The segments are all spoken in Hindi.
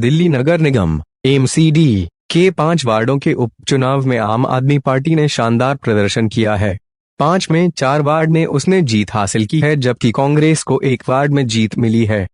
दिल्ली नगर निगम (एमसीडी) के 5 वार्डों के उपचुनाव में आम आदमी पार्टी ने शानदार प्रदर्शन किया है। 5 में 4 वार्ड में उसने जीत हासिल की है, जबकि कांग्रेस को 1 वार्ड में जीत मिली है।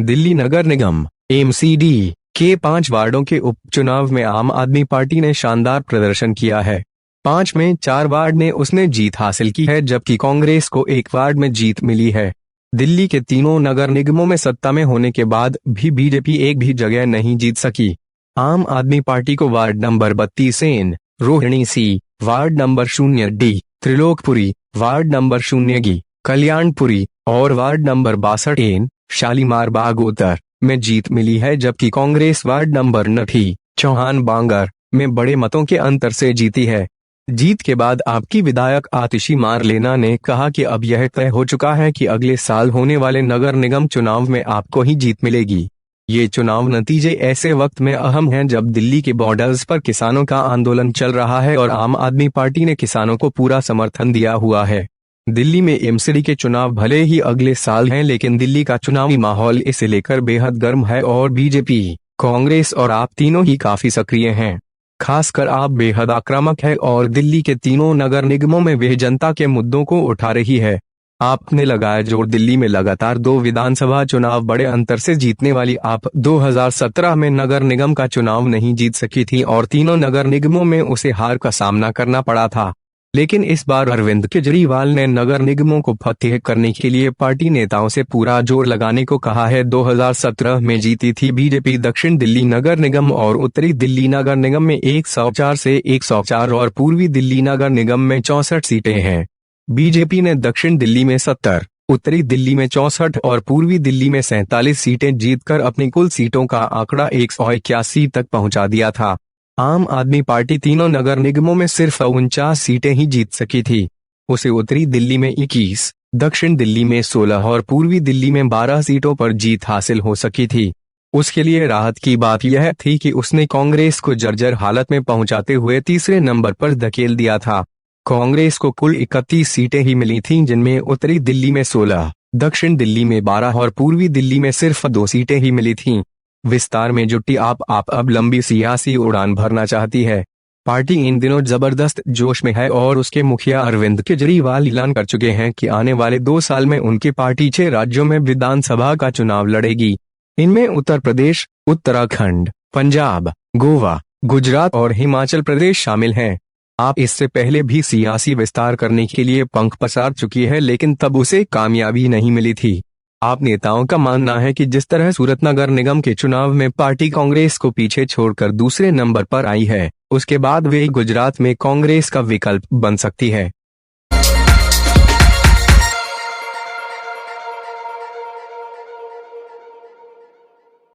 दिल्ली नगर निगम (एमसीडी) के 5 वार्डों के उपचुनाव में आम आदमी पार्टी ने शानदार प्रदर्शन किया है। 5 में 4 वार्ड में उसने जीत हासिल की है, जबकि कांग्रेस को 1 वार्ड में जीत मिली है। दिल्ली के तीनों नगर निगमों में सत्ता में होने के बाद भी बीजेपी एक भी जगह नहीं जीत सकी। आम आदमी पार्टी को ward number 32 N, Rohini C, ward number 0 D, Trilokpuri, ward number 0 G, Kalyanpuri और ward number 62 N, Shalimar Bagh उत्तर में जीत मिली है, जबकि कांग्रेस वार्ड नंबर 9 चौहान बांगर में बड़े मतों के अंतर से जीती है। जीत के बाद आपकी विधायक आतिशी मारलेना ने कहा कि अब यह तय हो चुका है कि अगले साल होने वाले नगर निगम चुनाव में आपको ही जीत मिलेगी। ये चुनाव नतीजे ऐसे वक्त में अहम हैं जब दिल्ली के बॉर्डर्स पर किसानों का आंदोलन चल रहा है और आम आदमी पार्टी ने किसानों को पूरा समर्थन दिया हुआ है। दिल्ली में एमसीडी के चुनाव भले ही अगले साल हैं, लेकिन दिल्ली का चुनावी माहौल इसे लेकर बेहद गर्म है और बीजेपी, कांग्रेस और आप तीनों ही काफी सक्रिय हैं। खासकर आप बेहद आक्रामक है और दिल्ली के तीनों नगर निगमों में वह जनता के मुद्दों को उठा रही है। आपने लगाया जोर, दिल्ली में लगातार 2 विधानसभा चुनाव बड़े अंतर से जीतने वाली आप 2017 में नगर निगम का चुनाव नहीं जीत सकी थी और तीनों नगर निगमों में उसे हार का सामना करना पड़ा था। लेकिन इस बार अरविंद केजरीवाल ने नगर निगमों को फतेह करने के लिए पार्टी नेताओं से पूरा जोर लगाने को कहा है। 2017 में जीती थी बीजेपी दक्षिण दिल्ली नगर निगम और उत्तरी दिल्ली नगर निगम में 104 से 104 और पूर्वी दिल्ली नगर निगम में 64 सीटें हैं। बीजेपी ने दक्षिण दिल्ली में 70, उत्तरी दिल्ली में 64 और पूर्वी दिल्ली में 47 सीटें जीतकर अपनी कुल सीटों का आंकड़ा 181 तक पहुंचा दिया था। आम आदमी पार्टी तीनों नगर निगमों में सिर्फ 49 सीटें ही जीत सकी थी। उसे उत्तरी दिल्ली में 21, दक्षिण दिल्ली में 16 और पूर्वी दिल्ली में 12 सीटों पर जीत हासिल हो सकी थी। उसके लिए राहत की बात यह थी कि उसने कांग्रेस को जर्जर हालत में पहुंचाते हुए तीसरे नंबर पर धकेल दिया था। कांग्रेस को कुल 31 सीटें ही मिली थीं, जिनमें उत्तरी दिल्ली में 16, दक्षिण दिल्ली में 12 और पूर्वी दिल्ली में सिर्फ 2 सीटें ही मिली थीं। विस्तार में जुटी आप अब लंबी सियासी उड़ान भरना चाहती है। पार्टी इन दिनों जबरदस्त जोश में है और उसके मुखिया अरविंद केजरीवाल ऐलान कर चुके हैं कि आने वाले 2 साल में उनकी पार्टी 6 राज्यों में विधानसभा का चुनाव लड़ेगी। इनमें उत्तर प्रदेश, उत्तराखंड, पंजाब, गोवा, गुजरात और हिमाचल प्रदेश शामिल हैं। आप इससे पहले भी सियासी विस्तार करने के लिए पंख पसार चुकी है, लेकिन तब उसे कामयाबी नहीं मिली थी। आप नेताओं का मानना है कि जिस तरह सूरत नगर निगम के चुनाव में पार्टी कांग्रेस को पीछे छोड़कर दूसरे नंबर पर आई है, उसके बाद वे गुजरात में कांग्रेस का विकल्प बन सकती है।